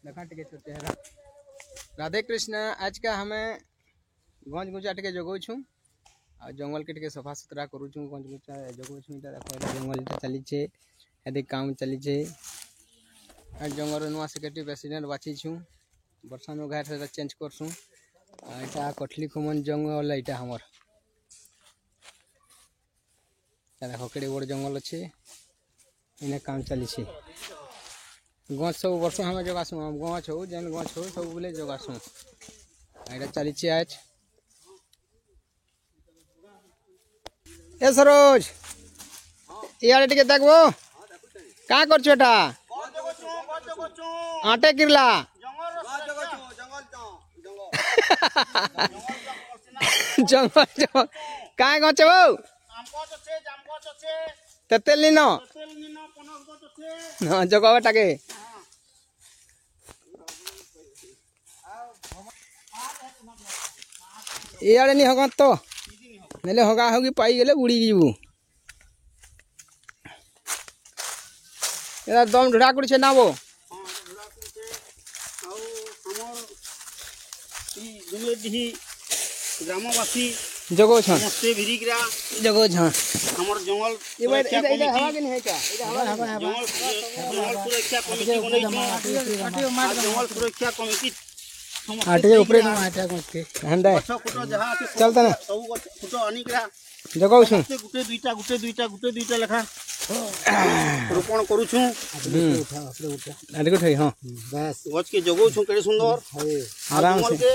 देखा टिके चेहरा राधे कृष्ण। आज का हमें गंज गुचा टिके जगो छू आ जंगल के टिके सफा सुतरा करू छू। गंज गुचा जगो छू देखो जंगल चली छे यदि काम चली छे। जंगल नुआ सेक्रेटरी प्रेसिडेंट बाची छू वर्षा में घाट से चेंज करसू। एटा कठली कुमन जंगल एटा हमर देखो केड़े बड़ जंगल अच्छे इने काम चली छे। गछ सब वर्ष हमें जगासू हम गछ हो जेन गछ हो सब बोले जगासू एटा चली छे। आज ए सरोज यार टिके देखबो का करछ एटा आटे किरला जंगल जंगल काय गछ हो तेल नी न हां जगावा टाके यार नी होगा तो नेले होगा होगी पाई गेले उड़ी जीवू एदा दम ढुड़ा कुड़ी छे नाबो ग्रामवासी जगो छ समस्ते भिरिग्रा जगो छ हमर जंगल इधर हवा के नहीं है क्या इधर हवा जंगल सुरक्षा कमिटी बनै छै। जंगल सुरक्षा कमिटी आटे ऊपर न आटा के हंडा कुटो जहां चलता ना सब कुटो अनिकरा जगो छ गुटे दुईटा लेखा रोपण करू छु। आटे उठाई हां बस गछ के जगो छु केडे सुंदर आराम से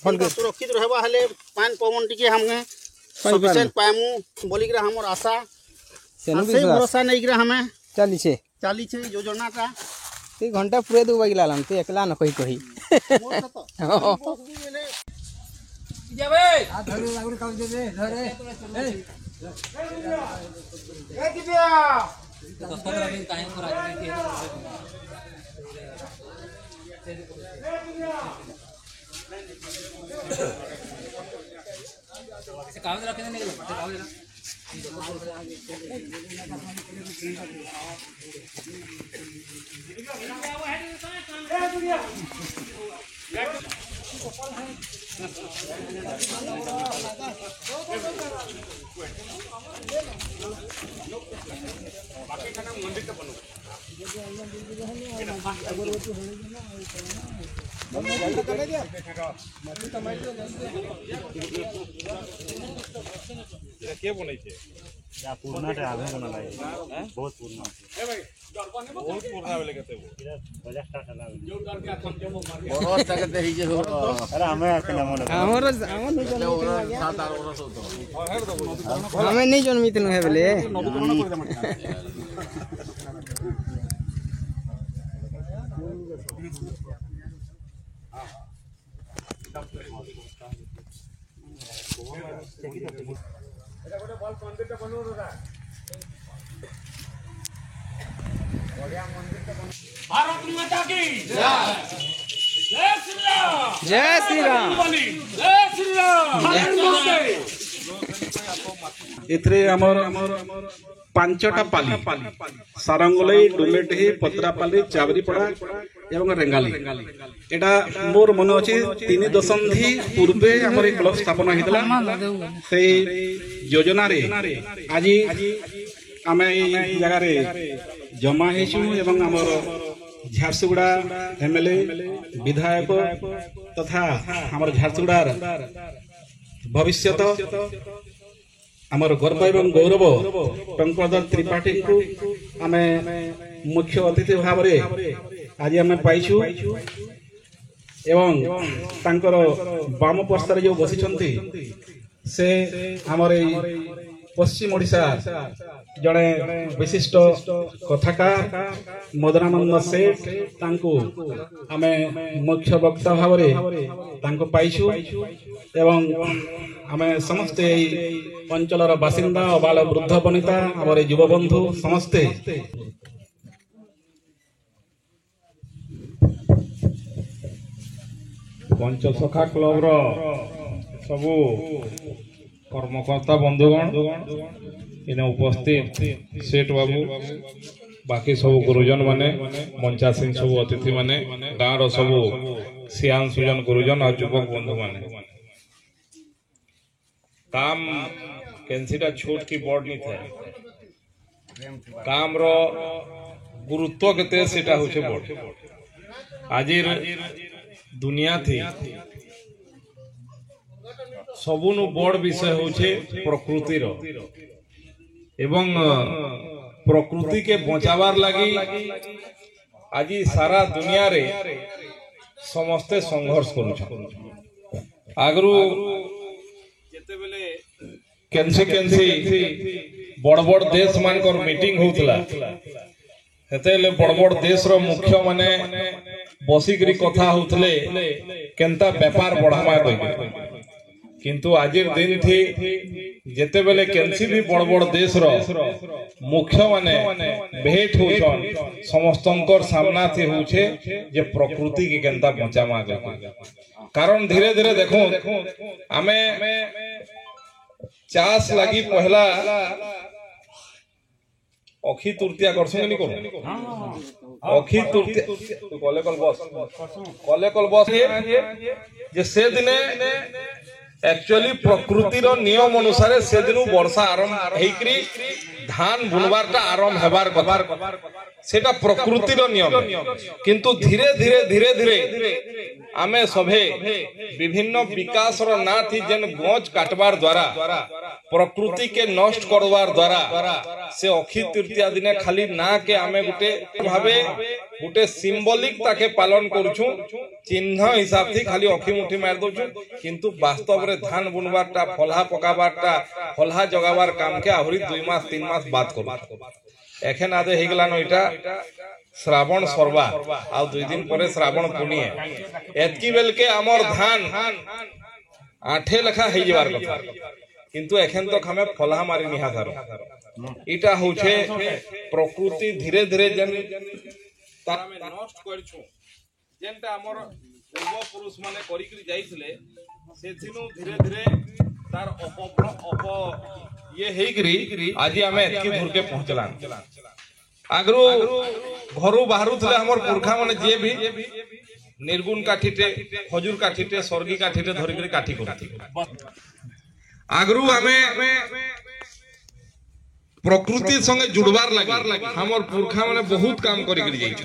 फल के सुरक्षित रहबा हले पान पवन टिके हमने सफिशिएंट पाएमु बोलिकरा हमर आशा से भरोसा नैकरा हमें चली छे योजना का ती घंटा पूरे दो बगिला लाम ती एकला न कही कही जाबे आ धरू लागुर काउ दे धरे ए दिव्या दस 15 दिन काहे को राजनीति से कागज रखने नहीं कागज के बोलै छै या पुरना रे आगे बना लागे बहुत पुरना ए भाई बहुत पुरना वाले कते वो 50 टा चला बहुत तक देही जे हो अरे हमें के नाम ले हमर नहीं जन्मित 7-8 वर्ष होतो हमें नहीं जन्मित न है बोले भारत माता की जय श्री राम जय श्री राम जय श्री राम। एथरे हमर पांचटा पाली सारंगलई डुमेटही पत्रापाली चावरीपड़ा एवं रेंगाली एटा मोर मन अछि 3 दशंधि पूर्वे हमर क्लब स्थापना हितला से योजना रे आजी आमे ई जगह रे जमा हेछु एवं हमर झारसुगुड़ा एमएलए विधायक तथा हमर झारसुगुड़ार भविष्यत आमर गर्व एवं गौरव टंकधर त्रिपाठी को आमे मुख्य अतिथि भाव आज आम पाइछु एवं तांकर वाम पार्श्वर जो बसी से आमर पश्चिम ओडिशा जड़े विशिष्ट कथाकार मदनानंद सेठ तांको आमे मुख्य वक्ता भाव तांको पाइछु एवं आमे समस्ते अंचलर बासिंदा बाल वृद्ध वनिता आमर युव बंधु समस्ते पंचसखा क्लब रो सबू कर्मकर्ता बंधुगण इन उपस्थित सेठ बाबू बाकी सब गुरुजन माने मंचासीन सब अतिथि माने गाँव सब सियान सुजन गुरुजन और युवक बंधु माने काम केनसीटा छोट की बड़ नहीं था काम रो गुरुत्व केते सेटा होचे बड़ आजिर दुनिया थी सबुनु बड़ विषय होचे प्रकृति रो एवं प्रकृति के बचावार लगी आज सारा दुनिया रे समस्ते संघर्ष करुछ आगरू केनसी बड़ बड़ देश मानकर मीटिंग होउतला हेतेले बड़ बड़ देश रो मुख्य माने बसिकरी कथा होउतले केनता व्यापार बढ़ावा कहि किंतु आजिर दिन थी जेते बेले केनसी भी बड़ बड़ देश रो मुख्य माने भेट होछन समस्तंकर सामना थी होछे जे प्रकृति के केनता बचावा कारण धीरे धीरे देखो आमे चास लगी पहला अखी तृतीया करछन नहीं करू अखी तृतीया कले कल बस जे से दिने एक्चुअली प्रकृति रो नियम अनुसार से दिन वर्षा आरंभ हेकरी धान बुनबारटा आरंभ हेबार कथा सेटा प्रकृति रो नियम किंतु धीरे धीरे धीरे धीरे आमे सभे विभिन्न विकास रो ना थी जेन गज काटबार द्वारा प्रकृति के नष्ट करवार द्वारा से अखी तृतीया दिने खाली ना के आमे गुटे भाबे गुटे सिंबलिक ताके पालन करूछु चिन्ह हिसाब थी खाली अखी मुठी मार दोछु किंतु वास्तव रे धान बुनबारटा फलहा पकाबारटा फलहा जगाबार काम के आहुरी 2 मास 3 मास बात करू एखन आदे हेगलानो इटा श्रावण सरवा आ 2 दिन परे श्रावण पुनिए एतकी बेल के हमर धान आठे लखा हे जबार कथा किंतु एखन तक हमें फलहा मारी निहा थारो इटा होछे प्रकृति धीरे धीरे जन तामे नष्ट करछु जेनटा हमर पूर्व पुरुष माने करिकरी जाइथिले सेथिनु धीरे धीरे तार अप ये हेकरी आज हमें एतकी दूर के पहुंचलान आगरू घरू बाहरु थले हमर पुरखा माने जे भी निर्गुण काठीटे खजूर काठीटे स्वर्गी काठीटे धरिकरी काठी करथि आगरू हमें प्रकृति संगे जुड़बार लगी हमर पुरखा माने बहुत काम करिकरी जाइछ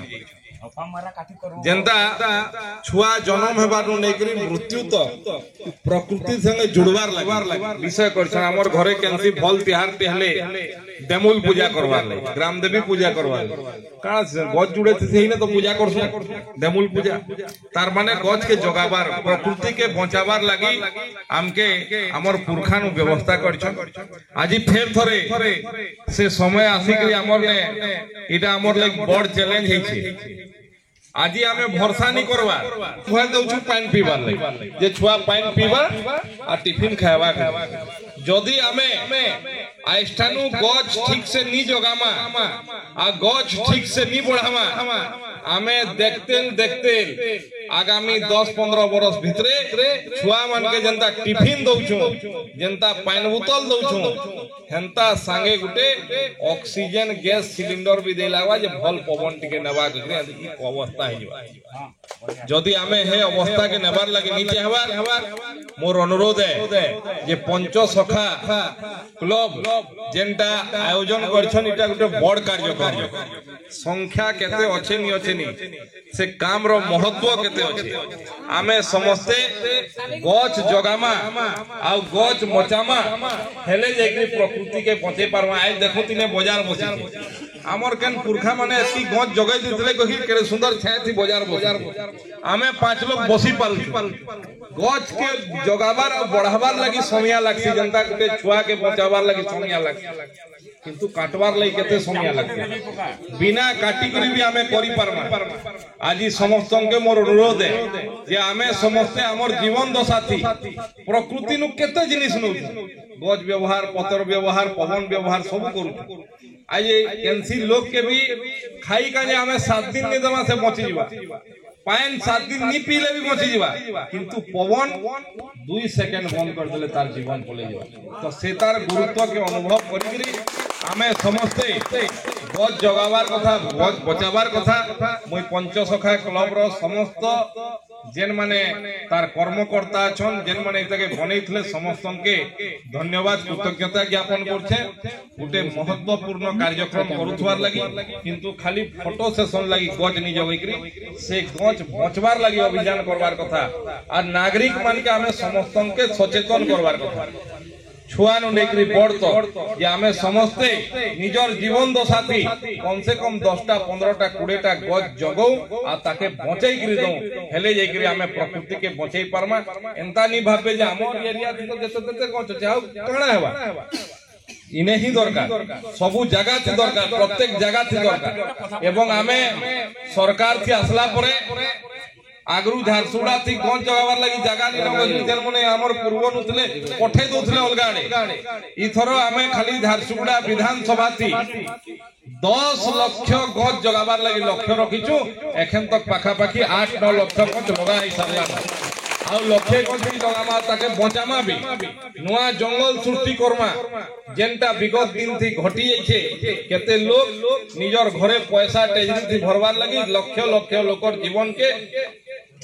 जेंता छुआ जन्म हेबारु नेकरी मृत्यु तो प्रकृति संगे जुड़बार लगी विषय करछन हमर घरे केनसी भल तिहार तेहले देमुल पूजा करबार ले ग्राम देवी पूजा करबार का गज जुड़े थी ने तो पूजा करछ देमुल पूजा तार माने गज के जगाबार प्रकृति के बचाबार लगी हमके हमर पुरखानु व्यवस्था करछन आजि फेर थरे से समय आसीकरी हमर ने इटा हमर ले बड़ चैलेंज हेछि आज आमे भरसा नहीं करवा खुआ दउछु पानी पीबार ले जे छुआ पानी पीबा आ टिफिन खावा जदी आमे आइस्टानु गज ठीक से नी जगामा आ गज ठीक से नी बढ़ामा आमे देखते आगामी 10-15 वर्ष भितरे छुआ मन के जनता टिफिन दउछु जनता पानी बोतल दउछु हेंता संगे गुटे ऑक्सीजन गैस सिलेंडर भी देलावा जे भल पवन टिके नेबा के ई अवस्था हे जबा जदी आमे हे अवस्था के नेबार लगे नीचे हवा मोर अनुरोध है जे पंच सखा क्लब जेंटा आयोजन करछन इटा गुटे बड़ कार्यक्रम संख्या केते अछेनी से काम रो महत्व केते अछि आमे समस्ते गछ जगामा आ गछ मचामा हेले जेकि प्रकृति के बचे परवा आइ देखो तिने बाजार बसी हमर केन पुरखा माने एती गछ जगाई दितले कहि केरे सुंदर छाय थी बाजार आमे 5 लोग बसी पाल गछ के जगाबार आ बढ़ाबार लागि समय लागसी जनता के छुआ के बचाबार लागि समय लागसी किंतु काटवार लागि केते समय लागसी बिना काटी करी भी आमे करि पारमा आज समस्त के मोर अनुरोध है जे आमे समस्त हमर जीवन दशा थी प्रकृति नु केते जिनिस नु गज व्यवहार पतर व्यवहार पवन व्यवहार सब करू आज केनसी लोग के भी खाई का जे हमें 7 दिन ने दमा से बची जीवा पान 7 दिन नी पीले भी बची जीवा किंतु पवन 2 सेकंड बंद कर देले तार जीवन पले जीवा तो से तार गुरुत्व के अनुभव करी आमे समस्ते गज जगाबार कथा गज बचाबार कथा मुई पंचसखा क्लब रो समस्त जेन माने तार कर्मकर्ता छन जेन माने इताके बनेइथले समस्तन के धन्यवाद कृतज्ञता ज्ञापन करछे गुटे महत्वपूर्ण कार्यक्रम करूथवार लागि किंतु खाली फोटो सेशन लागि गज नि जगैकरी से गज बचबार लागि अभियान करबार कथा आ नागरिक मान के आमे समस्तन के सचेतन करबार कथा छुआनु नेकरी बड़ तो जे आमे समस्ते निजर जीवन दशाथी कम से कम 10टा 15टा 20टा गज जगौ आ ताके बचाई करी दऊ हेले जाई करी आमे प्रकृति के बचाई परमा एंता नी भाबे जे हमर एरिया थी तो जते तते गज चाउ कणा हेबा इने ही दरकार सबु जगह थी दरकार प्रत्येक जगह थी दरकार एवं आमे सरकार थी आसला परे आगरू झारसुड़ा थी गज जगाबार लागि जगह नि रंग जेन मने हमर पूर्व नुतले पठे दोथले अलगा आड़े इथरो आमे खाली झारसुड़ा विधानसभा थी 10 लाख गज जगाबार लागि लक्ष्य रखिछु एखन तक पाखा पाखी 8-9 लाख गज लगा ही सरला आ लक्ष्य गज जगामा ताके बचामा भी नुआ जंगल सृष्टि करमा जेनटा विगत दिन थी घटी जाइछे केते लोग निजर घरे पैसा टेजरी थी भरबार लागि लक्ष लक्ष लोकर जीवन के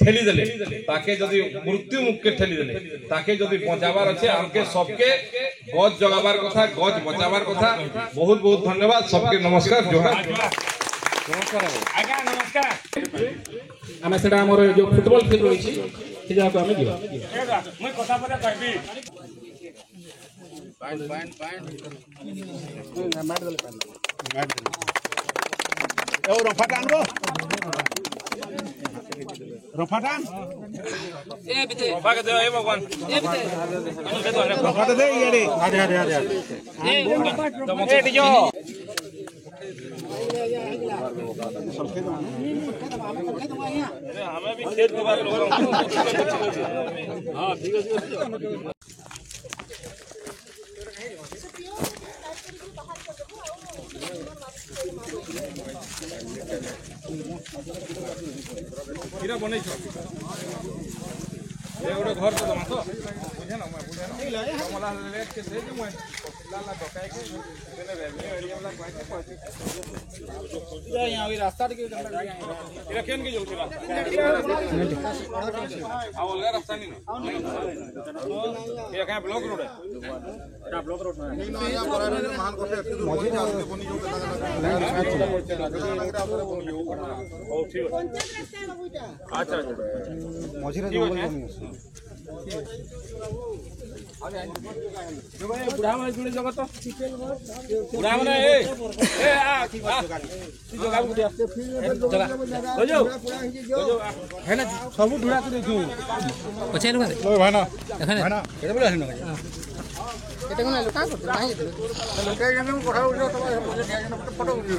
ठेली देले ताके जदि मृत्यु मुख के ठेली देले ताके जदि बचाबार अछि हमके सबके गज जगाबार कथा गज बचाबार कथा बहुत बहुत धन्यवाद सबके नमस्कार जोहार नमस्कार आज्ञा नमस्कार आमे सेटा हमर जो फुटबॉल फील्ड रही छी से जाको आमे दिबा मैं कथा पता कहबी रफाटान ए बिते भाग दे ए भगवान ए बिते रफाटा दे यारे ए डिजो हमें भी खेत के बारे में हां ठीक है हीरा बनै छ ए ओडे घर तो दमा तो बुझे ना मैं बुझे ना मला लेट के दे दू मैं लाला डकाय के देने रेवेन्यू एरिया वाला पाए के यहां अभी रास्ता के हीरा केन के जोती रा आ ओलगा रास्ता नहीं ये कहां ब्लॉक रोड है एटा ब्लॉक रोड है नहीं ना या पर महान कोठे मझी आके बनी जो ओ ठीक है अच्छा मझी रे जंगल जमी जो भाई बुढ़ा में जुड़े जगत तो बुढ़ा में ए आ जगह गुडिया जगह हो जो है ना सब ढुड़ा के देखू पछे लगा ओ भाना भाना केते बोला हन केते कोन लोका करते नाही लोके जने कोठा उठो तो फोटो उठो